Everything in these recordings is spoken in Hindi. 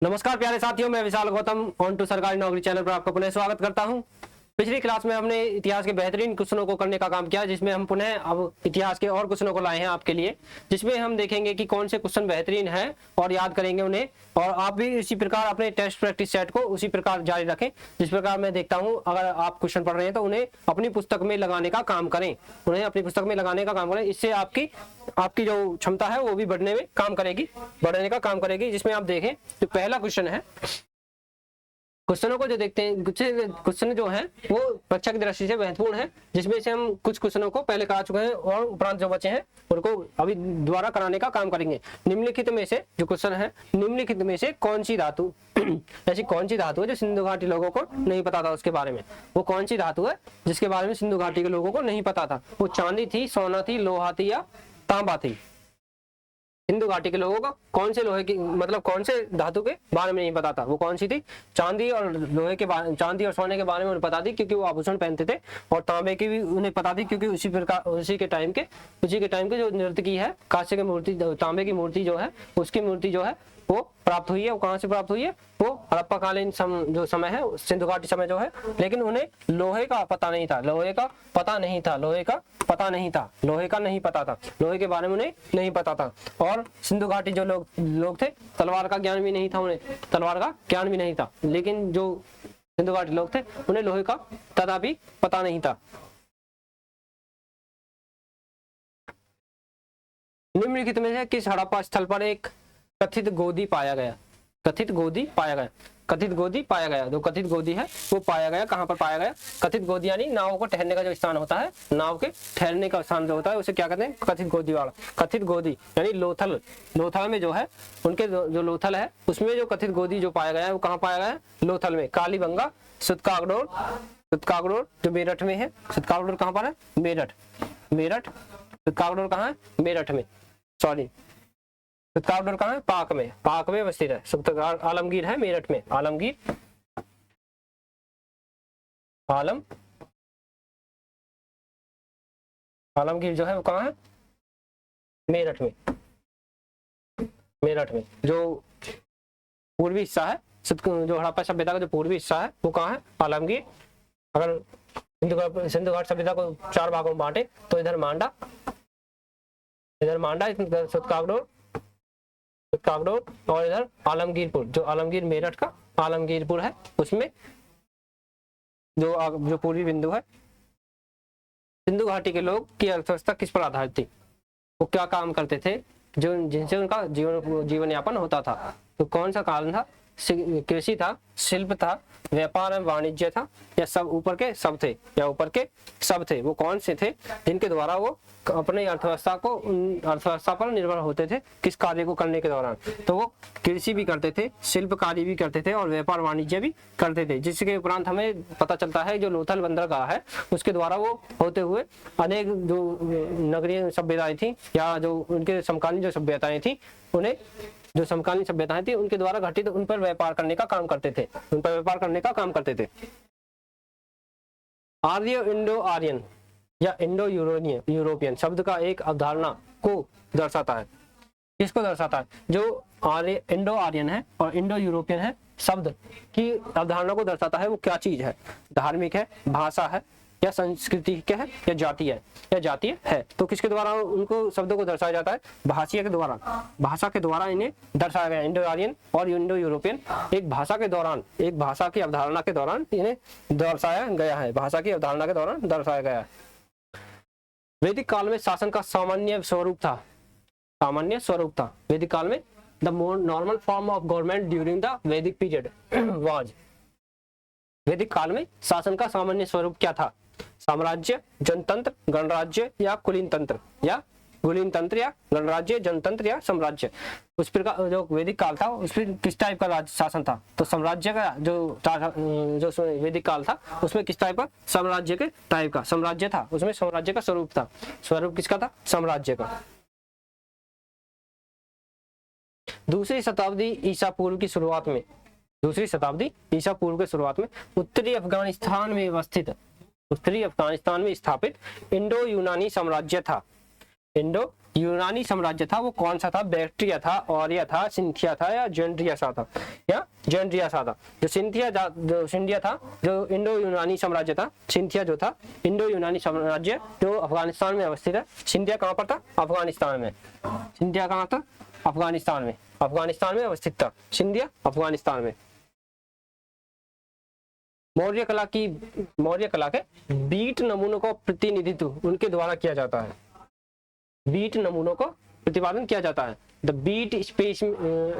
नमस्कार प्यारे साथियों, मैं विशाल गौतम ऑन टू सरकारी नौकरी चैनल पर आपका पुनः स्वागत करता हूं। पिछली क्लास में हमने इतिहास के बेहतरीन क्वेश्चनों को करने का काम किया, जिसमें हम पुनः अब इतिहास के और क्वेश्चनों को लाए हैं आपके लिए, जिसमें हम देखेंगे कि कौन से क्वेश्चन बेहतरीन हैं और याद करेंगे उन्हें। और आप भी इसी प्रकार अपने टेस्ट प्रैक्टिस सेट को उसी प्रकार जारी रखें जिस प्रकार मैं देखता हूं। अगर आप क्वेश्चन पढ़ रहे हैं तो उन्हें अपनी पुस्तक में लगाने का काम करें, उन्हें अपनी पुस्तक में लगाने का काम करें। इससे आपकी जो क्षमता है वो भी बढ़ने में काम करेगी, बढ़ने का काम करेगी। जिसमें आप देखें तो पहला क्वेश्चन है, क्वेश्चनों को जो देखते हैं, क्वेश्चन जो है वो परीक्षा की दृष्टि से महत्वपूर्ण है, जिसमें से हम कुछ क्वेश्चनों को पहले करा चुके हैं और उपरांत जो बचे हैं उनको अभी दोबारा कराने का काम करेंगे। निम्नलिखित में से जो क्वेश्चन है, निम्नलिखित में से कौन सी धातु ऐसी कौन सी धातु है जो सिंधु घाटी लोगों को नहीं पता था उसके बारे में। वो कौन सी धातु है जिसके बारे में सिंधु घाटी के लोगों को नहीं पता था। वो चांदी थी, सोना थी, लोहा थी या तांबा थी। सिंधु घाटी के लोगों को कौन से लोहे की मतलब कौन से धातु के बारे में नहीं पता था। वो कौन सी थी? चांदी और लोहे के बारे, चांदी और सोने के बारे में उन्हें पता थी क्योंकि वो आभूषण पहनते थे, और तांबे की भी उन्हें पता थी क्योंकि उसी के टाइम के जो नर्तकी है, कांस्य की मूर्ति, तांबे की मूर्ति जो है, उसकी मूर्ति जो है वो प्राप्त हुई है। वो कहाँ से प्राप्त हुई है? वो हड़प्पाकालीन जो समय है, सिंधु घाटी समय जो है। लेकिन उन्हें लोहे का पता नहीं था, लोहे का पता नहीं था, लोहे का नहीं पता था, लोहे के बारे में उन्हें नहीं पता था। और सिंधु घाटी जो लोग थे, तलवार का ज्ञान भी नहीं था, उन्हें तलवार का ज्ञान भी नहीं था। लेकिन जो सिंधु घाटी लोग थे उन्हें लोहे का तथापि पता नहीं था। निम्नलिखित में से किस हड़प्पा स्थल पर एक कथित गोदी पाया गया? कथित गोदी पाया गया। जो कथित गोदी है वो पाया गया, कहाँ पर पाया गया? कथित गोदी यानी नाव को ठहरने का जो स्थान होता है, नाव के ठहरने का स्थान जो होता है उसे क्या कहते हैं? कथित गोदी वाला। कथित गोदी यानी लोथल में जो है, उनके जो लोथल है उसमें जो कथित गोदी जो पाया गया है वो कहाँ पाया गया है? लोथल में। कालीबंगा, सुतकागडोर जो मेरठ में है। सुतकागडोर कहाँ पर है? मेरठ। सुतकागडोर कहाँ है? मेरठ में। सॉरी, सुतकागडोर कहाँ है? पाक में अवस्थित है। सुतकागडोर आलमगीर है मेरठ में। आलमगीर जो है वो कहाँ है? मेरठ में। जो पूर्वी हिस्सा है, जो हड़प्पा सभ्यता का जो पूर्वी हिस्सा है वो कहाँ है? आलमगीर। अगर सिंधु घाट सभ्यता को 4 भागों में बांटे तो इधर मांडा, इधर सुतकागडोर और इधर आलमगीरपुर। जो आलमगीर मेरठ का आलमगीरपुर है, उसमें जो पूर्वी बिंदु है। सिंधु घाटी के लोग की अर्थव्यवस्था किस पर आधारित थी? वो क्या काम करते थे जिनसे उनका जीवन यापन होता था? तो कौन सा कारण था? कृषि था, शिल्प था, व्यापार एवं वाणिज्य था, या सब ऊपर के सब थे? वो कौन से थे जिनके द्वारा वो अपने अर्थव्यवस्था पर निर्भर होते थे किस कार्य को करने के दौरान? तो वो कृषि भी करते थे, शिल्प कार्य भी करते थे और व्यापार वाणिज्य भी करते थे। जिसके उपरांत हमें पता चलता है जो लोथल बंदरगाह है उसके द्वारा वो होते हुए अनेक जो नगरीय सभ्यताएं थी या जो उनके समकालीन जो सभ्यताएं थी, उन्हें जो समकालीन सभ्यताएं थी उनके द्वारा घटित उन पर व्यापार करने का काम करते थे। आर्य इंडो आर्यन या इंडो यूरोपियन शब्द का एक अवधारणा को दर्शाता है। किसको दर्शाता है? जो इंडो आर्यन है और इंडो यूरोपियन है, शब्द की अवधारणा को दर्शाता है। वो क्या चीज है? धार्मिक है, भाषा है, या संस्कृति के है, या जातीय है। तो किसके द्वारा उनको शब्दों को दर्शाया जाता है? भाषा के द्वारा इन्हें दर्शाया गया। इंडो आर्यन और इंडो यूरोपियन एक भाषा की अवधारणा के दौरान इन्हें दर्शाया गया है। वैदिक काल में शासन का सामान्य स्वरूप था। वैदिक काल में the more normal form of government during the वैदिक पीरियड वाज। वैदिक काल में शासन का सामान्य स्वरूप क्या था? साम्राज्य, जनतंत्र, गणराज्य या कुलीन तंत्र, या गणराज्य, जनतंत्र या साम्राज्य। उस प्रकार जो वैदिक काल था उसमें किस टाइप का राज्य शासन था? तो साम्राज्य का जो वैदिक काल था उसमें किस टाइप का? साम्राज्य के टाइप का साम्राज्य था। उसमें साम्राज्य का स्वरूप था। स्वरूप किसका था? साम्राज्य का। दूसरी शताब्दी ईसा पूर्व की शुरुआत में उत्तरी अफगानिस्तान में स्थापित इंडो यूनानी साम्राज्य था। इंडो यूनानी साम्राज्य था वो कौन सा था? बैक्ट्रिया था, ऑरिया था, सिंथिया था या जेंड्रिया सा था? या जेंड्रिया सा था। जो सिंधिया था जो इंडो यूनानी साम्राज्य था। सिंथिया जो था इंडो यूनानी साम्राज्य जो अफगानिस्तान में अवस्थित है। सिंधिया कहाँ पर था? अफगानिस्तान में। सिंधिया कहाँ था? अफगानिस्तान में। अफगानिस्तान में अवस्थित था सिंधिया, अफगानिस्तान में। मौर्य कला के बीट नमूनों का प्रतिनिधित्व उनके द्वारा किया जाता है। बीट नमूनों का प्रतिपादन किया जाता है। The beat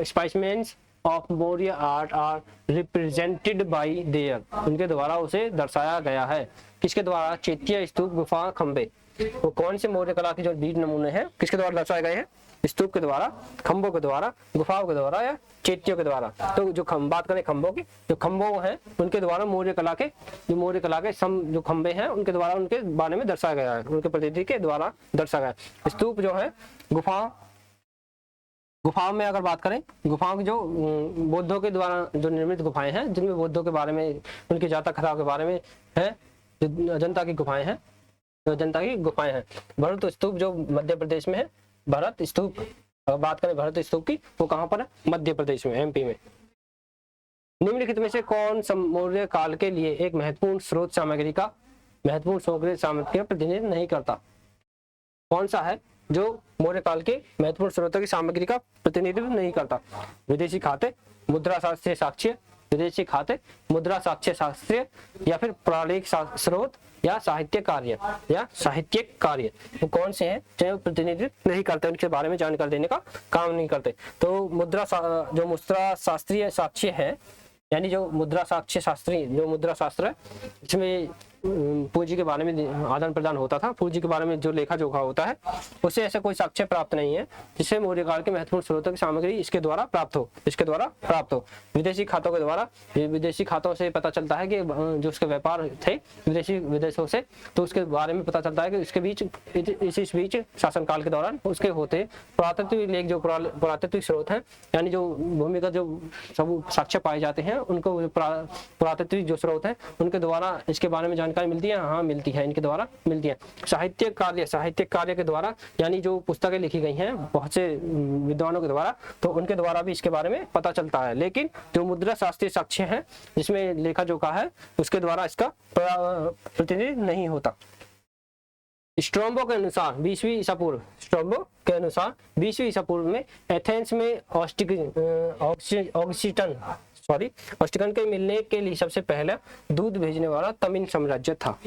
specimens of Maurya art are represented by there, उनके द्वारा उसे दर्शाया गया है। किसके द्वारा? चैत्य, स्तूप, गुफा, खंबे। वो कौन से मौर्य कला के जो बीट नमूने हैं किसके द्वारा दर्शाए गए हैं? स्तूप के द्वारा, खंभों के द्वारा, गुफाओं के द्वारा या चैत्यों के द्वारा। तो जो बात करें खंभों की, जो खंभों हैं उनके द्वारा मौर्य कला के जो खंभे हैं उनके द्वारा उनके बारे में दर्शाया गया है, उनके प्रतिनिधि के द्वारा दर्शाया गया है। स्तूप जो है गुफाओं में अगर बात करें, गुफाओं की जो बौद्धों के द्वारा जो निर्मित गुफाएं हैं जिनमें बौद्धों के बारे में, उनकी जातक कथाओं के बारे में है, अजंता की गुफाएं हैं, भरत स्तूप जो मध्य प्रदेश में है, भरत स्तूप, अगर बात करें भरत स्तूप की, वो कहाँ पर है? मध्य प्रदेश में, एमपी में। निम्नलिखित में से कौन मौर्य काल के लिए एक महत्वपूर्ण स्रोत सामग्री का प्रतिनिधित्व नहीं करता? कौन सा है जो मौर्य काल के महत्वपूर्ण स्रोतों की सामग्री का प्रतिनिधित्व नहीं करता? विदेशी खाते, मुद्रा शास्त्रीय साक्ष्य, विदेशी खाते, मुद्रा साक्ष्य शास्त्रीय, या फिर पौराणिक स्रोत, या साहित्यिक कार्य। वो कौन से हैं जो प्रतिनिधित्व नहीं करते, उनके बारे में जानकारी देने का काम नहीं करते? तो मुद्रा शास्त्रीय साक्ष्य है, यानी जो मुद्रा शास्त्र है, इसमें पूंजी के बारे में आदान प्रदान होता था, पूंजी के बारे में जो लेखा जोखा होता है, उससे ऐसा कोई साक्ष्य प्राप्त नहीं है जिससे मौर्य काल के महत्वपूर्ण स्रोतों की सामग्री इसके द्वारा प्राप्त हो। विदेशी खातों से पता चलता है कि जो उसके व्यापार थे विदेशों से, तो उसके बारे में पता चलता है कि इसके बीच शासनकाल के दौरान उसके होते पुरातत्व लेख, जो पुरातत्विक स्रोत हैं, यानी जो भूमिगत जो सब साक्ष्य पाए जाते हैं, उनको पुरातत्विक जो स्रोत हैं उनके द्वारा इसके बारे में जानकारी मिलती है। हाँ, मिलती है, इनके द्वारा मिलती है। साहित्यिक कार्य के द्वारा, यानी जो पुस्तकें लिखी गई हैं बहुत से विद्वानों के द्वारा, तो उनके द्वारा भी इसके बारे में पता चलता है। लेकिन जो मुद्रा शास्त्रीय साक्ष्य है जिसमें लेखा जोखा है, उसके द्वारा इसका प्रतिनिधित्व नहीं होता। स्ट्रॉम्बो के अनुसार 20वीं ईसा पूर्व में एथेंस में ऑस्टिकन के मिलने के लिए सबसे पहला दूध भेजने वाला तमिल साम्राज्य था।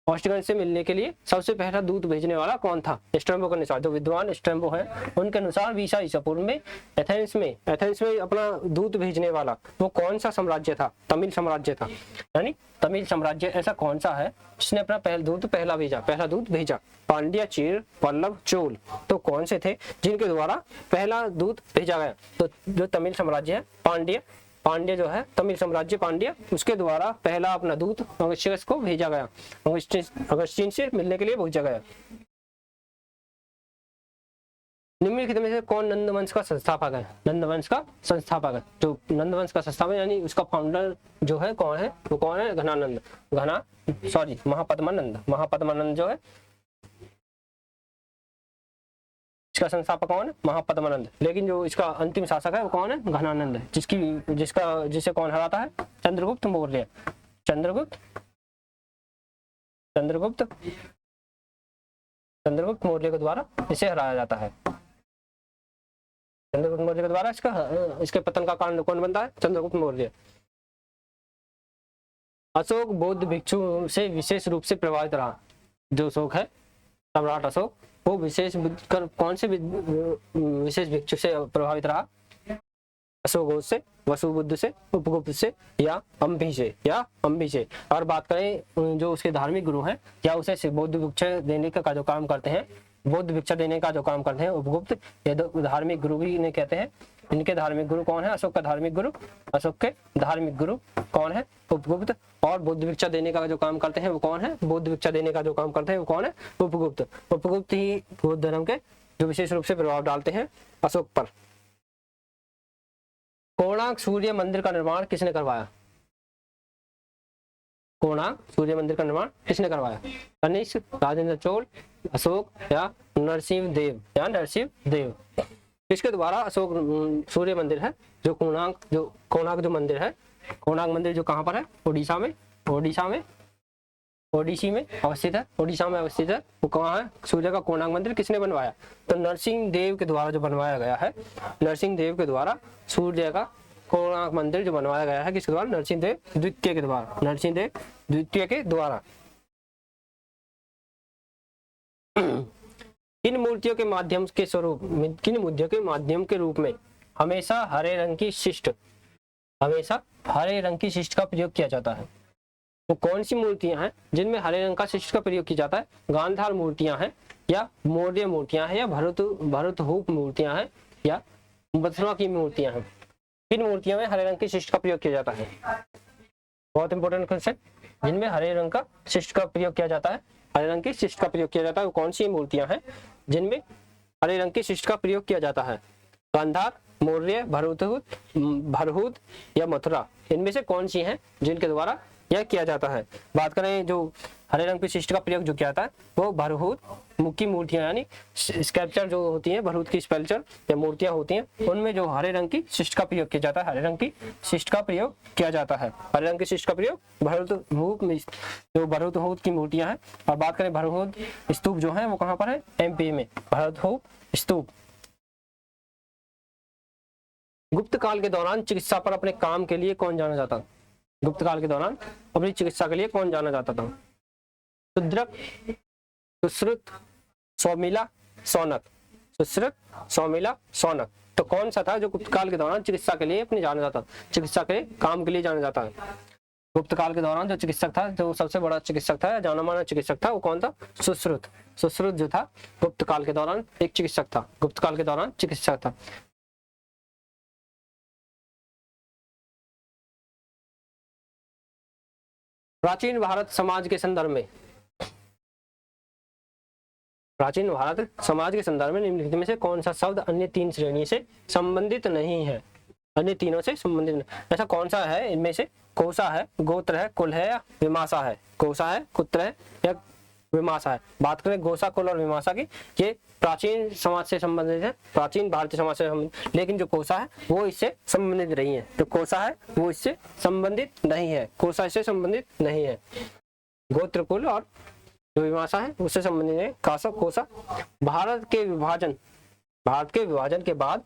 ऑस्टिकन से मिलने के लिए सबसे पहला दूध भेजने वाला कौन था? स्ट्रैम्बो के अनुसार, जो विद्वान स्ट्रैम्बो है उनके अनुसार 20 ईसा पूर्व में एथेंस में अपना दूध भेजने वाला वो कौन सा साम्राज्य था? तमिल साम्राज्य था। यानी तमिल साम्राज्य ऐसा कौन सा है जिसने अपना पहला दूध भेजा? पांड्या, चेर, पल्लव, चोल, तो कौन से थे जिनके द्वारा पहला दूध भेजा गया? तो जो तमिल साम्राज्य है, पांड्य जो है तमिल साम्राज्य पांड्य, उसके द्वारा पहला अपना दूध अगस्तियस को भेजा गया, अगस्तीन से मिलने के लिए भेजा गया। निम्नलिखित में से कौन नंदवंश का संस्थापक है? नंदवंश का संस्थापक, जो नंदवंश का संस्थापक यानी उसका फाउंडर जो है कौन है? वो कौन है? महापद्मानंद जो है, इसका संस्थापक कौन है? महापद्मानंद। लेकिन जो इसका अंतिम शासक है वो कौन है? घनानंद, जिसे कौन हराता है? चंद्रगुप्त मौर्य। चंद्रगुप्त मौर्य के द्वारा इसे हराया जाता है। चंद्रगुप्त मौर्य के द्वारा इसके पतन का कारण कौन बनता है? चंद्रगुप्त मौर्य। अशोक बौद्ध भिक्षु से विशेष रूप से प्रभावित रहा। जो अशोक है, सम्राट अशोक, वो कौन से विशेष भिक्षु से प्रभावित रहा? अशोक से, वसुबुद्ध से, उपगुप्त से या अम्भी से। और बात करें जो उसके धार्मिक गुरु हैं या उसे बौद्ध भिक्षा देने का जो काम करते हैं, उपगुप्त, ये धार्मिक गुरु भी इन्हें कहते हैं। इनके धार्मिक गुरु कौन है? अशोक के धार्मिक गुरु कौन है? उपगुप्त। और बौद्ध भिक्षा देने का जो काम करते हैं वो कौन है? उपगुप्त ही बौद्ध धर्म के जो विशेष रूप से प्रभाव डालते हैं अशोक पर। कोणार्क सूर्य मंदिर का निर्माण किसने करवाया? कोणार्क सूर्य मंदिर का निर्माण किसने करवाया? कनिष्क, राजेंद्र चोल, अशोक या नरसिंह देव। किसके द्वारा अशोक सूर्य मंदिर है जो कोणार्क जो मंदिर है, कोणार्क मंदिर जो कहाँ पर है? ओडिसी में अवस्थित है। ओडिशा में अवस्थित है। वो कहाँ है? सूर्य का कोणार्क मंदिर किसने बनवाया? तो नरसिंह देव के द्वारा जो बनवाया गया है, नरसिंह देव के द्वारा सूर्य का कोणार्क मंदिर जो बनवाया गया है, किसके द्वारा? नरसिंह देव द्वितीय के द्वारा। नरसिंह देव द्वितीय के द्वारा। किन मूर्तियों के माध्यम के स्वरूप में, किन मूर्तियों के माध्यम के रूप में हमेशा हरे रंग की शिष्ट का प्रयोग किया जाता है? तो कौन सी मूर्तियां हैं जिनमें हरे रंग का शिष्ट का प्रयोग किया जाता है? गांधार मूर्तियां हैं या मौर्य मूर्तियां हैं या भरतहूप मूर्तियां हैं या मथुरा की मूर्तियां हैं? किन मूर्तियों में हरे रंग की शिष्ट का प्रयोग किया जाता है? बहुत इंपॉर्टेंट क्वेश्चन। जिनमें हरे रंग का शिष्ट का प्रयोग किया जाता है, हरे रंग की शिष्ट का प्रयोग किया जाता है, वो कौन सी मूर्तियां हैं जिनमें हरे रंग की शिष्ट का प्रयोग किया जाता है? गांधार, मौर्य, भरहूत या मथुरा, इनमें से कौन सी हैं जिनके द्वारा यह किया जाता है? बात करें जो हरे रंग की शिष्ट का प्रयोग जो किया जाता है वो भरहूत मुख्य मूर्तियां यानी स्कल्पचर जो होती हैं, भरहूत की स्कल्पचर या मूर्तियां होती हैं, उनमें जो हरे रंग की शिष्ट का प्रयोग किया जाता है, हरे रंग की शिष्ट का प्रयोग किया जाता है। हरे रंग की शिष्ट का प्रयोग भरहूत में, जो भरहूत की मूर्तियां हैं। और बात करें भरहूत स्तूप जो है वो कहाँ पर है? एमपी में भरहूत स्तूप। गुप्त काल के दौरान चिकित्सा पर अपने काम के लिए कौन जाना जाता? गुप्त काल के दौरान अपनी चिकित्सा के लिए कौन जाना जाता था? सुश्रुत, सौमिला, शौनक। सुश्रुत, सौमिला, शौनक। तो कौन सा था जो गुप्त काल के दौरान चिकित्सा के लिए अपने जाना जाता, चिकित्सा के काम के लिए जाना जाता है? गुप्त काल के दौरान जो चिकित्सक था, जो सबसे बड़ा चिकित्सक था, जाना माना चिकित्सक था, वो कौन था? सुश्रुत। सुश्रुत जो था गुप्त काल के दौरान एक चिकित्सक था, गुप्त काल के दौरान चिकित्सक था। प्राचीन भारत समाज के संदर्भ में, प्राचीन भारत समाज के संदर्भ में निम्नलिखित में से कौन सा शब्द अन्य तीन श्रेणी से संबंधित नहीं है? अन्य तीनों से संबंधित नहीं। ऐसा कौन सा है इनमें से? कोसा है, गोत्र है, कुल है या विमासा है? कोसा है, कुत्र है या विमासा है? बात करें गोसा, कुल और विमासा की, ये प्राचीन समाज से संबंधित है, प्राचीन भारतीय समाज से संबंधित। लेकिन जो कोसा है वो इससे संबंधित नहीं है, जो कोसा है वो इससे संबंधित नहीं है, कोसा इससे संबंधित नहीं है। गोत्र, कुल और जो विमासा है उससे संबंधित है कोसा। भारत के विभाजन के बाद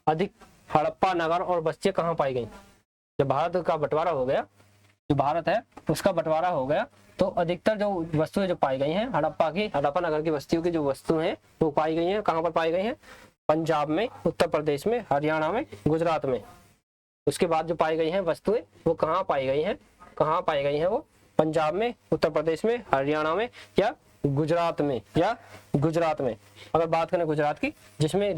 अधिक हड़प्पा नगर और बस्तियां कहाँ पाई गई? जब भारत का बंटवारा हो गया, जो भारत है उसका बंटवारा हो गया, तो अधिकतर जो वस्तुएं जो पाई गई हैं हड़प्पा नगर की बस्तियों की जो वस्तुएं हैं वो पाई गई हैं, कहाँ पर पाई गई हैं? पंजाब में, उत्तर प्रदेश में, हरियाणा में, गुजरात में। उसके बाद जो पाई गई हैं वस्तुएं वो कहाँ पाई गई हैं? कहाँ पाई गई हैं वो? पंजाब में, उत्तर प्रदेश में, हरियाणा में या गुजरात में अगर बात करें गुजरात की, जिसमें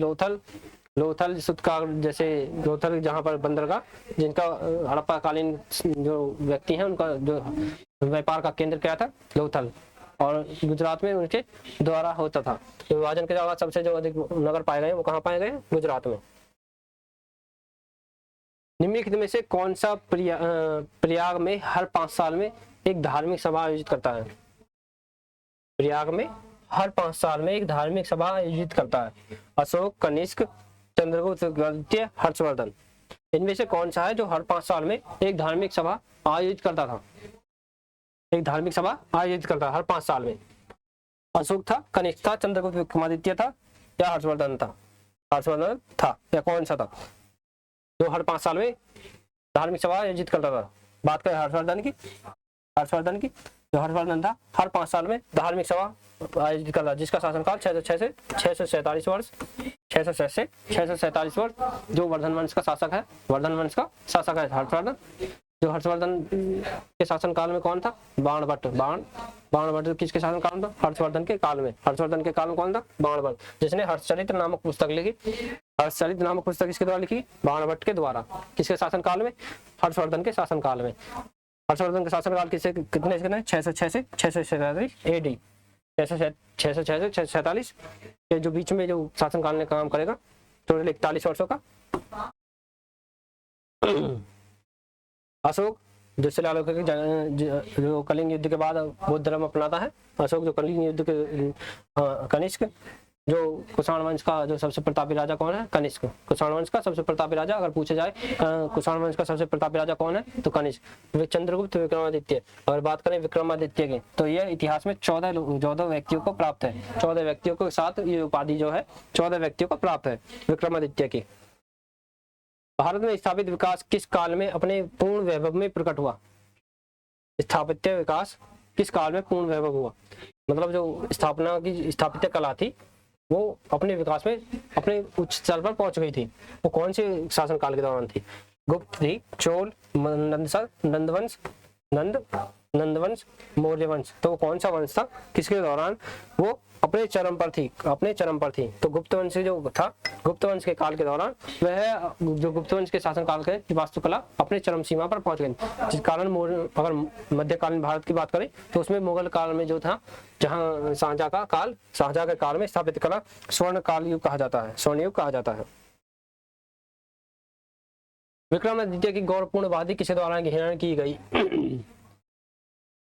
लोथल सुतका, जैसे लोथल जहाँ पर बंदरगाह, जिनका हड़प्पा कालीन जो व्यक्ति हैं उनका जो व्यापार का केंद्र क्या था? लोथल। और गुजरात में उनके द्वारा होता था। तो विभाजन के बाद सबसे जो अधिक नगर पाए गए वो कहाँ पाए गए? गुजरात में। निम्नलिखित में से कौन सा प्रयाग में हर 5 साल में एक धार्मिक सभा आयोजित करता है? प्रयाग में हर 5 साल में एक धार्मिक सभा आयोजित करता है। अशोक, कनिष्क, चंद्रगुप्त द्वितीय, हर्षवर्धन। इनमें से कौन सा है जो हर 5 साल में एक धार्मिक सभा आयोजित करता था? एक धार्मिक सभा आयोजित करता हर 5 साल में। अशोक था, कनिष्क था, चंद्रगुप्त विक्रमादित्य था या हर्षवर्धन था? हर्षवर्धन था या कौन सा था जो हर 5 साल में धार्मिक सभा आयोजित करता था? बात करें हर्षवर्धन की, जो हर्षवर्धन था हर 5 साल में धार्मिक सभा आयोजित करता, जिसका शासनकाल 606 से 647 वर्ष, 606 से 647 वर्ष। जो वर्धन वंश का शासक है, हर्षवर्धन। जो हर्षवर्धन के शासनकाल में कौन था? बाणभट्ट किसके शासनकाल में था? हर्षवर्धन के काल में। कौन था? बाणभट्ट, जिसने हर्षचरित्र नामक पुस्तक लिखी। हर्षचरित्र नामक पुस्तक किसके द्वारा लिखी? बाणभट्ट के द्वारा। किसके शासनकाल में? हर्षवर्धन के शासनकाल में। हर्षवर्धन का शासनकाल कितने 606 से 647 एडी, 606 से 647 के जो बीच में जो शासनकाल ने काम करेगा, टोटल 41 वर्षों का। अशोक जो शिलालेख है जो कलिंग युद्ध के बाद बौद्ध धर्म अपनाता है। अशोक जो कलिंग युद्ध के कनिष्क जो कुषाण वंश का जो सबसे प्रतापी राजा कौन है? कनिष्क। कुषाण वंश का सबसे प्रतापी राजा अगर पूछा जाए कुषाण वंश का सबसे प्रतापी राजा कौन है तो कनिष्क। चंद्रगुप्त, विक्रमादित्य। और बात करें विक्रमादित्य की तो यह इतिहास में 14 व्यक्तियों को प्राप्त है। 14 व्यक्तियों के साथ ये उपाधि जो है 14 व्यक्तियों को प्राप्त है विक्रमादित्य की। भारत में स्थापित विकास किस काल में अपने पूर्ण वैभव में प्रकट हुआ? स्थापत्य विकास किस काल में पूर्ण वैभव हुआ? मतलब जो स्थापना की स्थापत्य कला थी वो अपने विकास में अपने उच्च स्तर पर पहुंच गई थी। वो कौन से शासन काल के दौरान थी? गुप्त थी, चोल, नंदवंश, मौर्य वंश। तो वो कौन सा वंश था किसके दौरान वो अपने चरम पर थी? तो गुप्त वंश जो था, गुप्त वंश के काल के दौरान वह जो गुप्त वंश के शासन काल के वास्तुकला अपने चरम सीमा पर पहुंच गई, जिस कारण अगर मध्यकालीन भारत की बात करें तो उसमें मुगल काल में जो था, जहां शाहजहां के काल में स्थापित कला स्वर्ण काल युग कहा जाता है, स्वर्ण युग कहा जाता है। विक्रमादित्य की गौरवपूर्ण उपाधि किसके द्वारा ग्रहण की गई?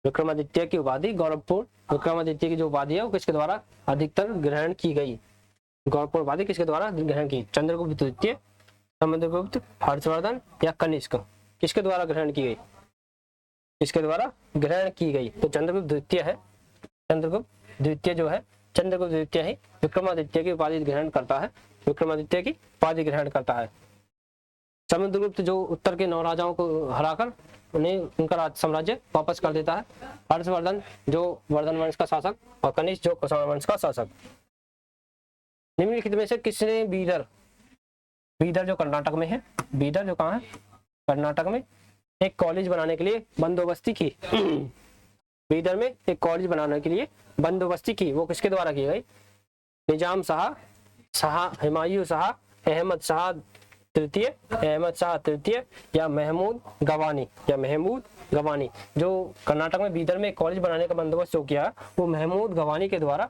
विक्रमादित्य की उपाधि गौरवपूर्ण, विक्रमादित्य की जो उपाधि है वो किसके द्वारा अधिकतर ग्रहण की गई? गौरवपूर्ण उपाधि किसके द्वारा ग्रहण की? चंद्रगुप्त द्वितीय, समुद्रगुप्त, हर्षवर्धन या कनिष्क? किसके द्वारा ग्रहण की गई? किसके द्वारा ग्रहण की गई? तो चंद्रगुप्त द्वितीय है। चंद्रगुप्त द्वितीय जो है, चंद्रगुप्त द्वितीय ही विक्रमादित्य की उपाधि ग्रहण करता है, विक्रमादित्य की उपाधि ग्रहण करता है। समुद्रगुप्त जो उत्तर के 9 राजाओं को हराकर उन्हें उनका साम्राज्य वापस कर देता है। हर्षवर्धन जो वर्धन वंश का शासक और कनिष्क जो कुषाण वंश का शासक। निम्नलिखित में से किसने बीदर जो कर्नाटक में है, बीदर जो कहाँ है? कर्नाटक में एक कॉलेज बनाने के लिए बंदोबस्ती की। बीदर में एक कॉलेज बनाने के लिए बंदोबस्ती की, वो किसके द्वारा की गई? निजाम शाह, हुमायूं शाह, अहमद शाह तृतीय या महमूद गवानी। जो कर्नाटक में बीदर में कॉलेज बनाने का बंदोबस्त जो किया वो महमूद गवानी के द्वारा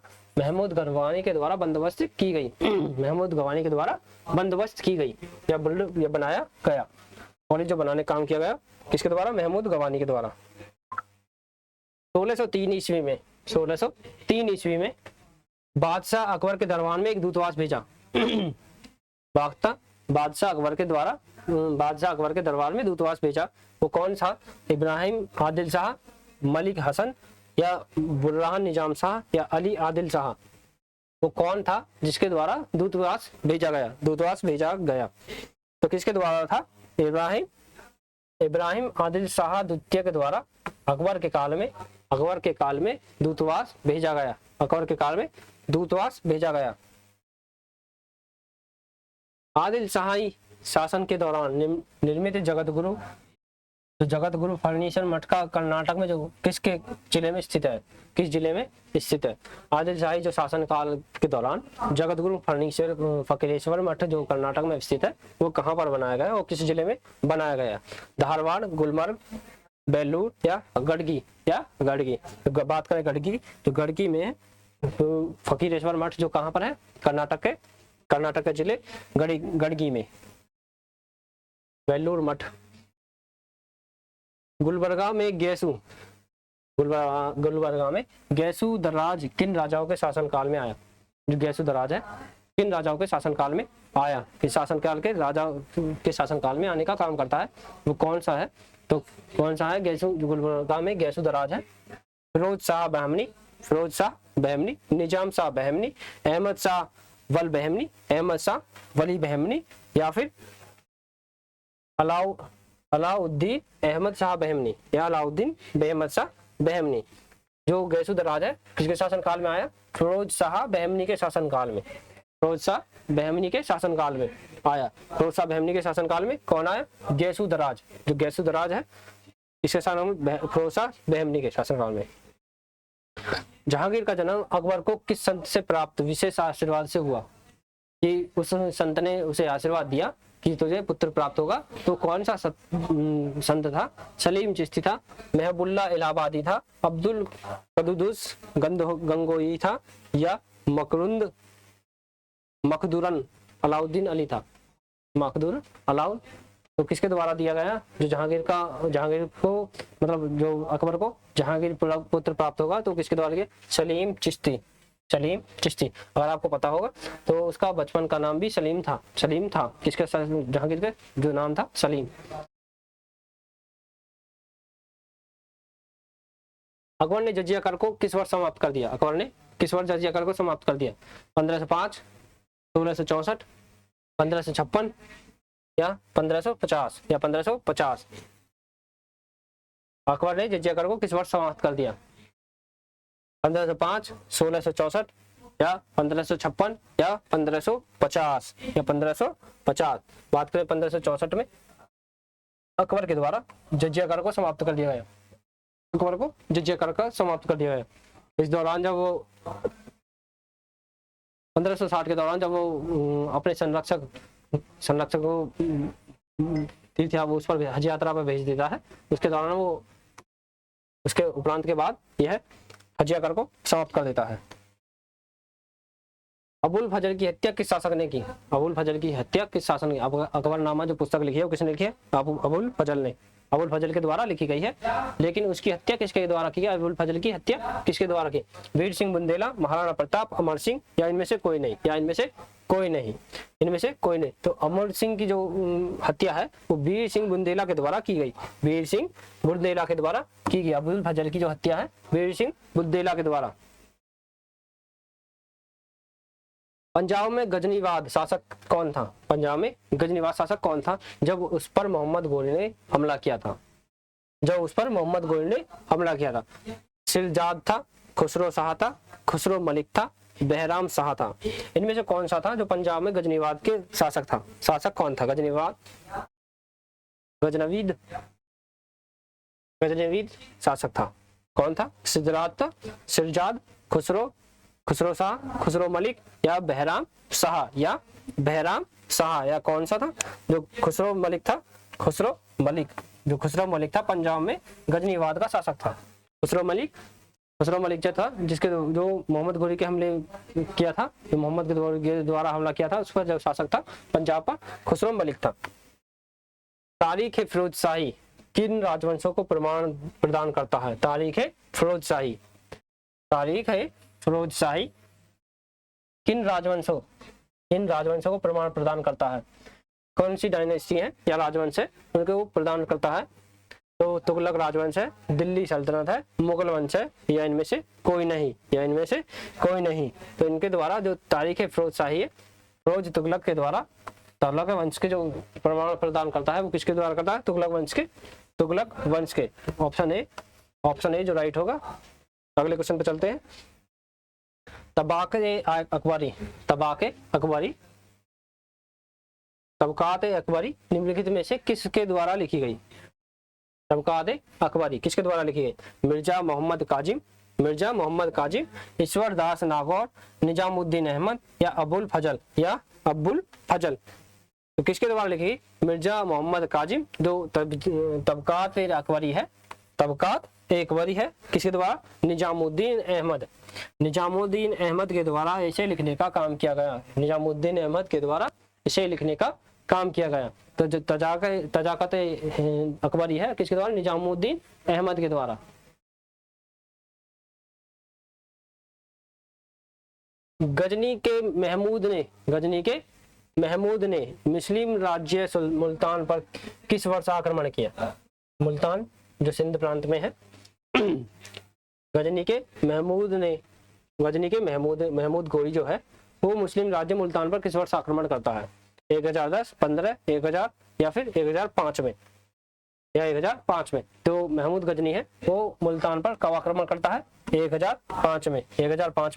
बंदोबस्त की गई। महमूद गवानी के द्वारा बंदोबस्त की गई या बनाया गया। कॉलेज जो बनाने का काम किया गया किसके द्वारा? महमूद गवानी के द्वारा। 1603 ईस्वी में बादशाह अकबर के दरबार में एक दूतावास भेजा। बादशाह अकबर के दरबार में दूतावास भेजा, वो कौन था? इब्राहिम आदिल शाह, मलिक हसन या बुरहान निजाम शाह या अली आदिल शाह? वो कौन था जिसके द्वारा दूतावास भेजा गया? तो किसके द्वारा था? इब्राहिम आदिल शाह द्वितीय के द्वारा अकबर के काल में दूतावास भेजा गया। आदिल शाही शासन के दौरान निर्मित जगत गुरु फर्नीचर मठ का कर्नाटक में जो किस जिले में स्थित है? आदिल शाही जो शासन काल के दौरान जगत गुरु फकीरेश्वर मठ जो कर्नाटक में स्थित है वो कहाँ पर बनाया गया? वो किस जिले में बनाया गया? धारवाड़, गुलमर्ग, बेलूर या गढ़गी? तो बात करें गढ़गी, तो गढ़गी में फकीरेश्वर मठ जो कहाँ पर है? कर्नाटक के जिले गढ़गी में। वेल्लूर मठ। गुलबर्गा में गैसू दराज किन राजाओं के शासन काल में आया? जो गैसू दराज है किन राजाओं के शासन काल में आया? किस शासन काल के राजा के शासन काल में आने का काम करता है, वो कौन सा है? तो कौन सा है? गुलबर्गा में गैसू दराज है। फिरोज शाह बहमनी, निजाम शाह बहमनी, अहमद शाह वली बहमनी या फिर अलाउद्दीन अहमद शाह बहमनी या अलाउद्दीन बेहमद शाह बहमनी। जो गैसू दराज है किसके शासन काल में आया? फिरोज शाह बहमनी के शासन काल में आया। फिरोज शाह बहमनी के शासन काल में कौन आया? गैसू दराज। जो गैसू दराज है इसके शासन में फिरोज शाह बहमनी के शासन काल में। जहांगीर का जन्म अकबर को किस संत से प्राप्त विशेष आशीर्वाद से हुआ? कि उस संत ने उसे आशीर्वाद दिया कि तुझे पुत्र प्राप्त होगा, तो कौन सा संत था? सलीम चिश्ती था, महबुल्ला इलाहाबादी था, अब्दुल कदुदुस गंगोई था या मखदूरन अलाउद्दीन अली था? तो किसके द्वारा दिया गया? जो जहांगीर को मतलब जो अकबर को जहांगीर पुत्र प्राप्त होगा तो किसके द्वारा दिया? सलीम चिश्ती। सलीम चिश्ती, अगर आपको पता होगा तो उसका बचपन का नाम भी सलीम था। सलीम था किसके? जहांगीर के जो नाम था सलीम। अकबर ने जजिया कर को किस वर्ष समाप्त कर दिया? अकबर ने किस वर्ष जजिया कर को समाप्त कर दिया? 1505, 1664, 1556 या 1550 या 1550। अकबर ने जजिया कर को किस वर्ष समाप्त कर दिया? 1505, 1664 या 1556 या 1550 या 1550। बात करें 1564 में अकबर के द्वारा जजिया कर को समाप्त कर दिया गया। अकबर को जजिया कर का समाप्त कर दिया गया। इस दौरान जब वो 1560 के दौरान जब वो अपने संरक्षक को तीर्थ या उस पर हज यात्रा पर भेज देता है, उसके दौरान वो उसके उपरांत के बाद यह हजिया कर को समाप्त कर देता है। अबुल फजल की हत्या किस शासक ने की? अबुल फजल की हत्या किस शासक ने? अकबरनामा जो पुस्तक लिखी है वो किसने लिखी है? अबुल फजल ने। अबुल फजल के द्वारा लिखी गई है, लेकिन उसकी हत्या किसके द्वारा की है? अबुल फजल की हत्या किसके द्वारा की? वीर सिंह बुंदेला, महाराणा प्रताप, अमर सिंह या इनमें से कोई नहीं? या इनमें से कोई नहीं? इनमें से कोई नहीं। तो अमर सिंह की जो हत्या है वो वीर सिंह बुंदेला के द्वारा की गई। वीर सिंह बुंदेला के द्वारा की गई। अबुल फजल की जो हत्या है वीर सिंह बुंदेला के द्वारा। पंजाब में गजनीवाद शासक कौन था? पंजाब में गजनीवाद शासक कौन था जब उस पर मोहम्मद गोरी ने हमला किया था? जब उस पर मोहम्मद गोरी ने हमला किया था। सिरजाद था, खुसरो शाह था, खुसरो मलिक था, बहराम शाह था। इनमें से कौन सा था जो पंजाब में गजनीवाद के शासक था? शासक कौन था? गजनवीद शासक था। कौन था? सिरजाद, खुसरो शाह, खुसरो मलिक या बहराम शाह या कौन सा था? जो खुसरो मलिक था पंजाब में गजनीवाद का शासक था। खुसरो मलिक जो था जिसके जो मोहम्मद गोरी के हमले किया था, जो मोहम्मद के द्वारा हमला किया था, उस पर जो शासक था पंजाब पर खुसरो मलिक था। तारीख फिरोजशाही किन राजवंशों को प्रमाण प्रदान करता है? तारीख फिरोजशाही किन राजवंशों को प्रमाण प्रदान करता है? कौन सी डायनेस्टी है या राजवंश है उनको प्रदान करता है? तो तुगलक राजवंश है, दिल्ली सल्तनत है, मुगल वंश है या इनमें से कोई नहीं? तो इनके द्वारा जो तारीख फिरोजशाही है, फिरोज तुगलक के द्वारा तुगलक वंश के जो प्रमाण प्रदान करता है वो किसके द्वारा करता है? तुगलक वंश के। ऑप्शन ए जो राइट होगा। अगले क्वेश्चन पे चलते हैं। तबकात अकबरी निम्नलिखित में से किसके द्वारा लिखी गई? तबकात अकबरी किसके द्वारा लिखी गई? मिर्जा मोहम्मद काजिम, ईश्वर दास नागौर, निजामुद्दीन अहमद या अबुल फजल? तो किसके द्वारा लिखी गई? मिर्जा मोहम्मद काजिम। जो तबकात अकबरी है किसके द्वारा? निजामुद्दीन अहमद के द्वारा इसे लिखने का काम किया गया। निजामुद्दीन अहमद के द्वारा इसे लिखने का काम किया गया। तो जो तजाकत अकबरी है किसके द्वारा? निजामुद्दीन अहमद के द्वारा। गजनी के महमूद ने मुस्लिम राज्य मुल्तान पर किस वर्ष आक्रमण किया? मुल्तान जो सिंध प्रांत में है। गजनी के महमूद गोरी जो है वो मुस्लिम राज्य मुल्तान पर किस वर्ष आक्रमण करता है? 1010, 15, 1000 या फिर 1005 में? 1005 में। तो महमूद गजनी है वो मुल्तान पर कब आक्रमण करता है? 1005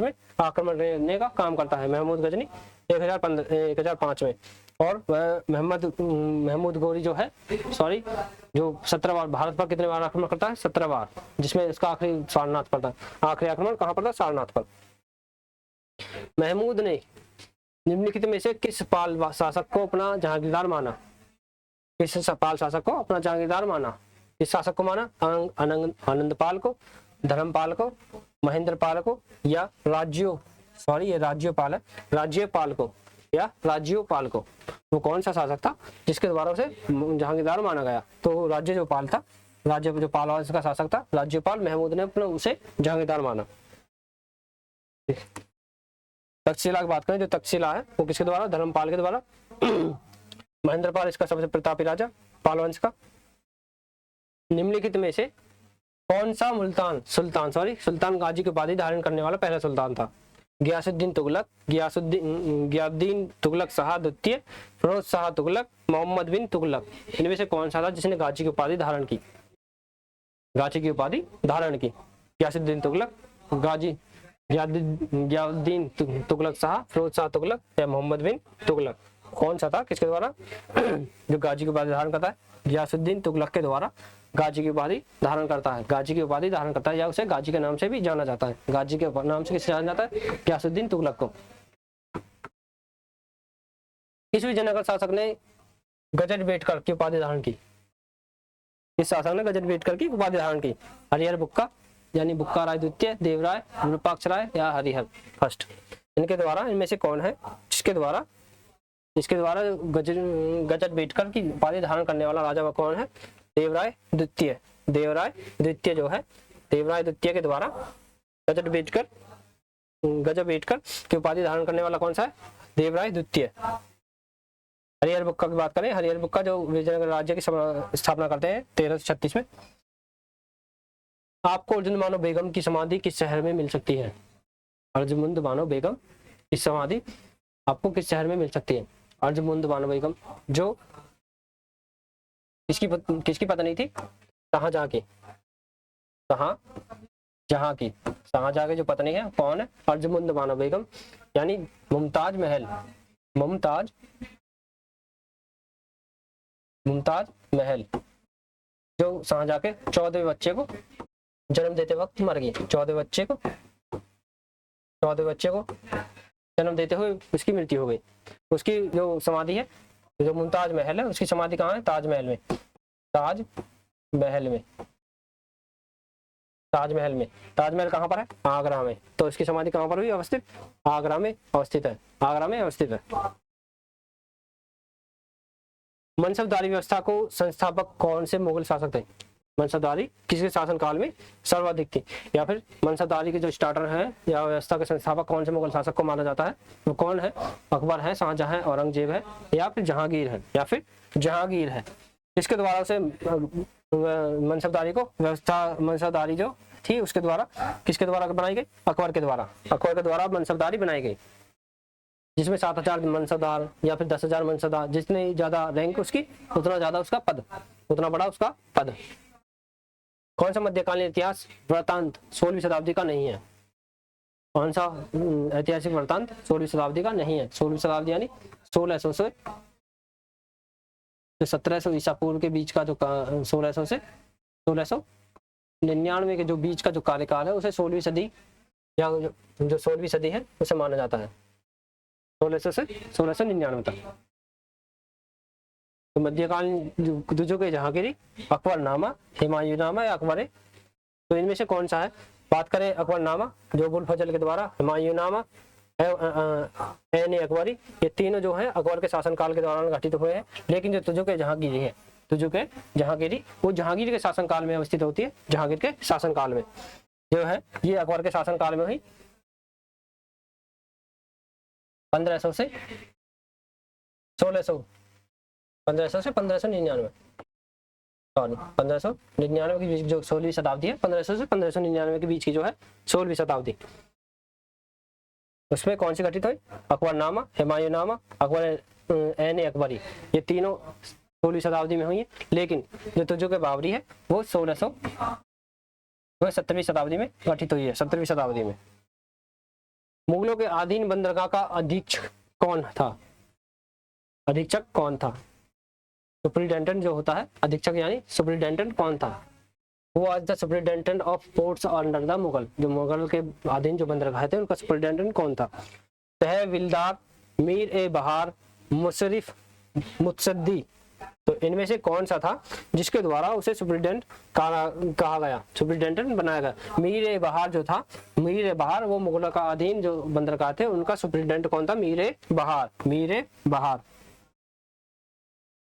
में आक्रमण करने का काम करता है महमूद गजनी 1005 में। और वह महमूद गोरी जो है जो 17 बार भारत पर कितने बार आक्रमण करता है? 17 बार, जिसमें इसका आखिरी सारनाथ पर था। आखिरी आक्रमण कहाँ पर था? सारनाथ पर। महमूद ने निम्नलिखित में से किस पाल शासक को अपना जहांगीरदार माना? इस शासक को माना? आनंदपाल को, धर्मपाल को, महेंद्रपाल को या राज्यपाल को? या राज्यपाल को। वो कौन सा शासक था जिसके द्वारा उसे जहांगीरदार माना गया? तो राज्यपाल था, राज्य जो पालवंश का शासक था राज्यपाल, महमूद ने अपने उसे जहांगीरदार माना। तक्षशिला की बात करें, जो तक्षशिला है वो किसके द्वारा? धर्मपाल के द्वारा। महेंद्रपाल इसका सबसे प्रतापी राजा पालवंश का। निम्नलिखित में से कौन सा सुल्तान गाजी की उपाधि धारण करने वाला पहला सुल्तान था? गियासुद्दीन तुगलक, गियासुद्दीन तुगलक शाह द्वितीय, फिरोज शाह तुगलक, मोहम्मद बिन तुगलक। इनमें से कौन सा था जिसने गाजी की उपाधि धारण की? गाजी की उपाधि धारण की। गियासुद्दीन तुगलक, गियासुद्दीन तुगलक शाह, फिरोज शाह तुगलक या मोहम्मद बिन तुगलक। कौन सा था किसके द्वारा जो गाजी की उपाधि धारण करता है? गियासुद्दीन तुगलक के द्वारा गाजी की उपाधि धारण करता है। गाजी की उपाधि धारण करता है या उसे गाजी के नाम से भी जाना जाता है। गाजी के नाम से किसे जाना जाता है? गियासुद्दीन तुगलक को। किस विजयनगर शासक ने गजटबेटकर की उपाधि धारण की? इस शासक ने गजटबेटकर की उपाधि धारण की? हरिहर बुक्का यानी बुक्का राय द्वितीय, देवराय, विरूपाक्ष राय या हरिहर फर्स्ट। इनके द्वारा, इनमें से कौन है जिसके द्वारा गजटबेटकर की उपाधि धारण करने वाला राजा वह कौन है? देवराय द्वितीय। देवराय द्वितीय जो है, देवराय द्वितीय के द्वारा गजटबेटकर की उपाधि धारण करने वाला कौन सा है? देवराय द्वितीय। हरिहर बुक्का की बात करें, हरिहर बुक्का जो विजयनगर राज्य की स्थापना करते हैं 1336 में। आपको अर्जुन मानो बेगम की समाधि किस शहर में मिल सकती है? अर्जुमुंद बानो बेगम की समाधि आपको किस शहर में मिल सकती है? अर्जुमुंद बानो बेगम जो किसकी पत्नी थी? शाहजहां की। शाहजहां की जो पत्नी है कौन है? अर्जुमुंद बानो बेगम यानी मुमताज महल जो शाहजहां के 14वें बच्चे को जन्म देते वक्त मर गई। 14वें बच्चे को जन्म देते हुए उसकी मृत्यु हो गई। उसकी जो समाधि है, जो मुमताज महल है, उसकी समाधि कहाँ है? ताजमहल में। ताजमहल कहाँ पर है? आगरा में। तो इसकी समाधि कहाँ पर हुई अवस्थित? आगरा में अवस्थित है। मनसबदारी व्यवस्था को संस्थापक कौन से मुगल शासक थे? मनसबदारी किसके शासनकाल में सर्वाधिक थी? या फिर मनसबदारी के जो स्टार्टर है या व्यवस्था के संस्थापक कौन से मुगल शासक को माना जाता है? वो कौन है? अकबर है, शाहजहां है, औरंगजेब है या फिर जहांगीर है। इसके द्वारा उसे मनसबदारी जो थी उसके द्वारा किसके द्वारा बनाई गई? अकबर के द्वारा मनसबदारी बनाई गई, जिसमें 7000 मनसबदार या फिर 10,000 मनसबदार, जितनी ज्यादा रैंक उसकी उतना ज्यादा उसका पद, उतना बड़ा उसका पद। कौन सा मध्यकालीन इतिहास वृत्तांत 16वीं शताब्दी का नहीं है? कौन सा ऐतिहासिक वृत्तांत 16वीं शताब्दी का नहीं है? 16वीं शताब्दी यानी 1600 से 1700 ईसा पूर्व के बीच का जो 1600 से 1699 के जो बीच का जो कार्यकाल है उसे 16वीं सदी या जो 16वीं सदी है उसे माना जाता है। 1600 से 1699 तक। तो मध्यकालीन जो के जहांगीरी, अकबरनामा, हुमायूंनामा या अकबर। तो इनमें से कौन सा है? बात करें अकबरनामा जो अबुल फजल के द्वारा, हुमायूंनामा, ऐन अकबरी, ये तीनों जो है अकबर के शासनकाल के दौरान घटित हुए हैं। लेकिन जो तुजुक जहांगीरी है, वो जहांगीर के शासनकाल में अवस्थित होती है। जहांगीर के शासनकाल में जो है ये अकबर के शासनकाल में हुई 1500 से 1599 की बीच जो 16वीं शताब्दी है, 1500 से 1599 के बीच की जो है 16वीं शताब्दी, उसमें कौन सी घटित हुई? अकबरनामा, हुमायूंनामा, ऐन अकबरी, ये तीनों 16वीं शताब्दी में हुई है। लेकिन जो तुजुक बाबरी है वो 17वीं शताब्दी में घटित हुई है। 17वीं शताब्दी में मुगलों के अधीन बंदरगाह का अधीक्षक कौन था? सुपरिटेंडेंट जो होता है अधीक्षक यानी सुपरिटेंडेंट कौन था? वो आज the superintendent of ports under the Mughal, जो मुगल के अधीन जो बंदरगाह थे उनका सुपरिटेंडेंट कौन था? तहवीलदार, मीर ए बहार, मुशरिफ, मुत्सद्दी। तो इनमें से कौन सा था जिसके द्वारा उसे सुप्रिटेंडेंट कहा गया, सुप्रिटेंडेंट बनाया गया? मीर ए बहार जो था, मीर ए बहार वो मुगलों का अधीन जो बंदरगाह थे उनका सुप्रिटेंडेंट कौन था? मीर ए बहार, मीर ए बहार।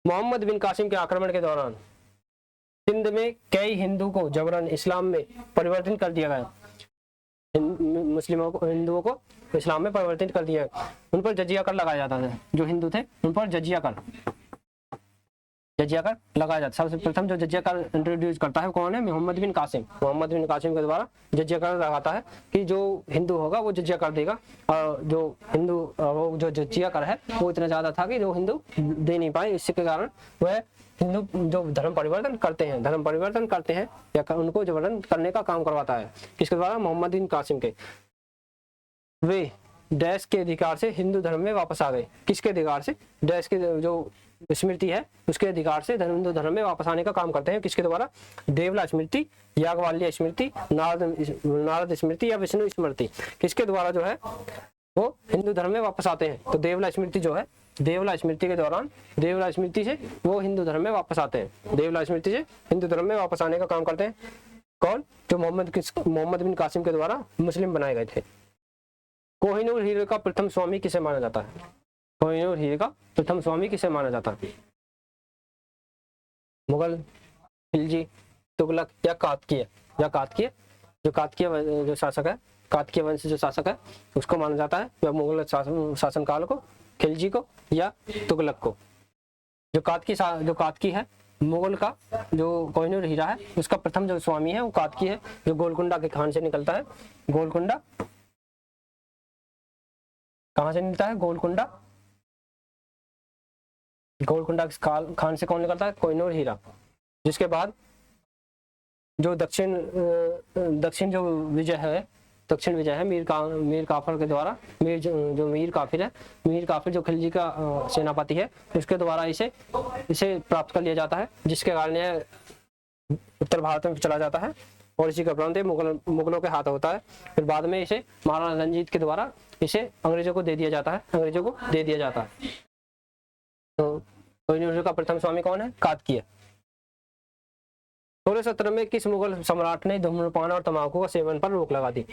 मोहम्मद बिन कासिम के आक्रमण के दौरान सिंध में कई हिंदू को जबरन इस्लाम में परिवर्तित कर दिया गया, मुस्लिमों को, हिंदुओं को इस्लाम में परिवर्तित कर दिया। उन पर जजिया कर लगाया जाता था, जो हिंदू थे उन पर जजिया कर लगाया जाता। सबसे प्रथम जो जजिया कर इंट्रोड्यूस करता है कौन है? मोहम्मद बिन कासिम। मोहम्मद बिन कासिम के द्वारा जजिया कर लगाता है कि जो हिंदू होगा वो जजिया कर देगा, और जो हिंदू वो जो जजिया कर है वो इतना ज्यादा था कि जो हिंदू दे नहीं पाए, इसके कारण वह हिंदू जो धर्म परिवर्तन करते हैं या उनको जबरन करने का काम करवाता है। किसके द्वारा? मोहम्मद बिन कासिम के। वे डैश के अधिकार से हिंदू धर्म में वापस आ गए। किसके अधिकार से? डैश के जो स्मृति है उसके अधिकार से हिंदू धर्म में वापस आने का काम करते हैं। किसके द्वारा? देवला स्मृति, याज्ञवल्क्य स्मृति, नारद स्मृति या विष्णु स्मृति, किसके द्वारा जो है वो हिंदू धर्म में वापस आते हैं। तो देवला स्मृति जो है, देवला स्मृति के दौरान देवला स्मृति से वो हिंदू धर्म में वापस आते हैं। देवला स्मृति से हिंदू धर्म में वापस आने का काम करते हैं। कौन? जो मोहम्मद बिन कासिम के द्वारा मुस्लिम बनाए गए थे। कोहिनूर हीरे का प्रथम स्वामी किसे माना जाता है? कोहिनूर हीरे का प्रथम स्वामी किसे माना जाता है? मुगल, खिलजी, तुगलक या कातकीय? जो कातकीय जो शासक है, कातकीय वंश जो शासक है उसको माना जाता है, या मुगल शासनकाल को, खिलजी को या तुगलक को? जो कातकी है, मुगल का जो कोहिनूर हीरा है उसका प्रथम जो स्वामी है वो कातकी है, जो गोलकुंडा के खान से निकलता है। गोलकुंडा कहाँ से निकलता है? गोलकुंडा खान से कौन निकलता है? कोहिनूर हीरा। जिसके बाद जो दक्षिण जो विजय है मीर काफिर के द्वारा, मीर काफिर जो खिलजी का सेनापति है उसके द्वारा इसे प्राप्त कर लिया जाता है, जिसके कारण यह उत्तर भारत में चला जाता है और इसी का प्रांत मुगलों के हाथ होता है। फिर बाद में इसे महाराणा रंजीत के द्वारा इसे अंग्रेजों को दे दिया जाता है। तो कोहिनूर का प्रथम स्वामी कौन है? कातकीय। 1617 में किस मुगल सम्राट ने धूम्रपान और तंबाकू का सेवन पर रोक लगा दी?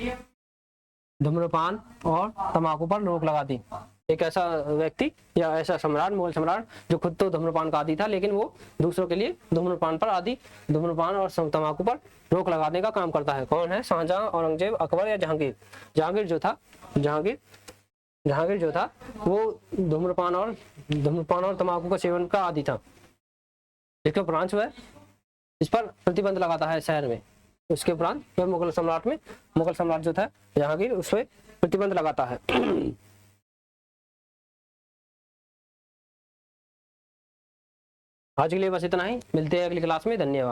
धूम्रपान और तंबाकू पर रोक लगा दी। एक ऐसा व्यक्ति या ऐसा सम्राट, मुगल सम्राट जो खुद तो धूम्रपान का आदी था लेकिन वो दूसरों के लिए धूम्रपान और तंबाकू पर रोक लगाने का काम करता है। कौन है? शाहजहां, औरंगजेब, अकबर या जहांगीर? जहांगीर जो था वो धूम्रपान और तंबाकू का सेवन का आदी था। इसके उपरांत वह इस पर प्रतिबंध लगाता है शहर में। उसके उपरांत वह मुगल सम्राट जो था जहांगीर उस पर प्रतिबंध लगाता है। आज के लिए बस इतना ही, मिलते हैं अगली क्लास में। धन्यवाद।